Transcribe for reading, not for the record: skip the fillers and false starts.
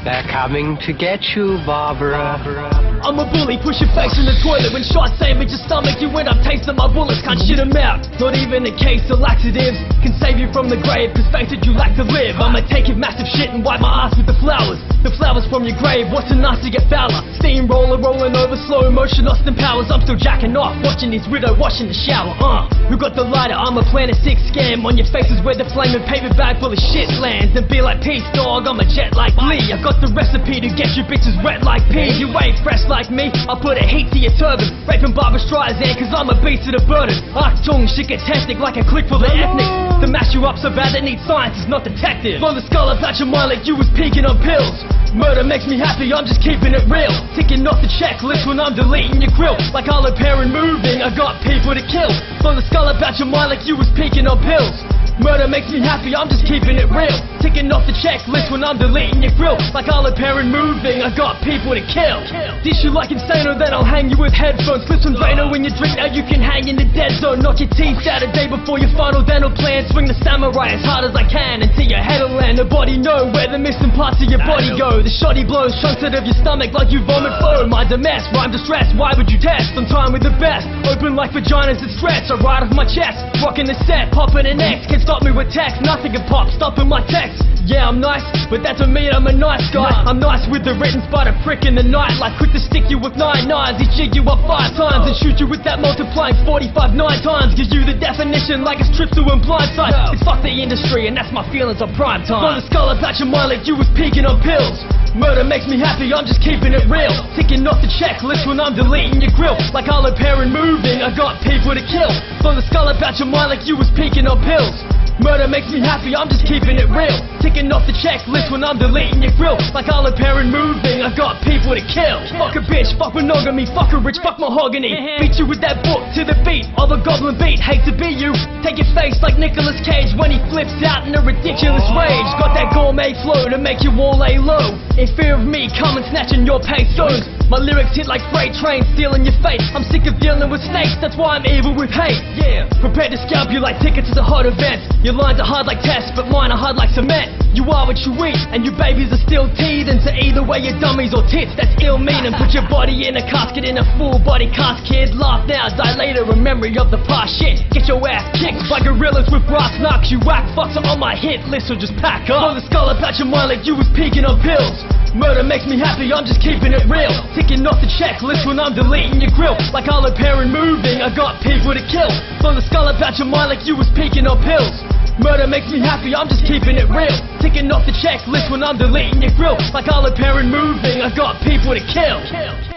They're coming to get you, Barbara. I'm a bully, push your face in the toilet. When shots aim at your stomach, you end up tasting my bullets. Can't shit them out, not even a case of laxatives can save you from the grave, cause face it, you lack to live. I'ma take your massive shit and wipe my ass with the flowers from your grave. What's enough to get fouler? Steamroller rolling over slow motion, Austin Powers. I'm still jacking off, watching his widow washing the shower. Who got the lighter? I'm a Planet 6 scam. On your faces where the flaming paper bag full of shit lands. And be like peace, dog, I'm a jet like Lee. I got the recipe to get you bitches wet like pee. You ain't fresh like me, I'll put a heat to your turban. Raping Barbara Streisand, cause I'm a beast of the burden. Achtung, shit get tested like a click full of ethnics. To mash you up so bad they need scientists, not detectives. Blow the skull about your mind like you was peaking on pills. Murder makes me happy, I'm just keeping it real. Ticking off the checklist when I'm deleting your grill. Like I'll appear and moving, I got people to kill. Blow the skull about your mind like you was peaking on pills. Murder makes me happy, I'm just keeping it real. Ticking off the checklist when I'm deleting your grill. Like I'll appear and moving, I got people to kill. Dish you like Insano, then I'll hang you with headphones. Clip some Drano when you drink, now you can hang in the dead zone. Knock your teeth out a day before your final dental plan. Swing the samurai as hard as I can until your head'll land. Nobody know where the missing parts of your body go. The shoddy blows chunks out of your stomach like you vomit foam. I mess, rhyme distress, why would you test? On time with the best, open like vaginas that stretch. I ride off my chest, rocking the set, popping an X. Can't stop me with text, nothing can pop, stopping my text. Yeah, I'm nice, but that don't mean I'm a nice guy. I'm nice with the written spot, a prick in the night. Like quick to stick you with 9 knives. He jig you up 5 times and shoot you with that multiplying 45 9 times. Gives you the definition like it's trips to a blindside. It's fuck the industry and that's my feelings on prime time. Blow the skull about your mind like you was peaking on pills. Murder makes me happy, I'm just keeping it real. Ticking off the checklist when I'm deleting your grill. Like I'll appear and moving, I got people to kill. Blow the skull about your mind like you was peaking on pills. Murder makes me happy, I'm just keeping it real. Ticking off the checklist when I'm deleting your grill. Like I'll appear and moving, I got people to kill. Fuck a bitch, fuck monogamy, fuck a rich, fuck mahogany. Beat you with that book to the beat of a goblin beat. Hate to be you, take your face like Nicolas Cage when he flips out in a ridiculous rage. Got that gourmet flow to make you all lay low. In fear of me coming snatching your pesos. My lyrics hit like freight trains stealing your face. I'm sick of dealing with snakes, that's why I'm evil with hate. Yeah, prepared to scalp you like tickets to the hot events. Your lines are hard like tests, but mine are hard like cement. You are what you eat, and you babies are still teething. So either way you're dummies or tits, that's ill meaning. Put your body in a casket in a full body cast, kid. Laugh now, die later in memory of the past shit. Get your ass kicked by gorillas with brass knocks. You whack fucks are on my hit list, so just pack up. Blow the skull about your mind like you was peaking on pills. Murder makes me happy, I'm just keeping it real. Ticking off the checklist when I'm deleting your grill. Like I'll appear and moving, I got people to kill. Blow the skull about your mind like you was peaking on pills. Murder makes me happy, I'm just keeping it real. Ticking off the checklist when I'm deleting your grill. Like I'll appear and moving, I got people to kill.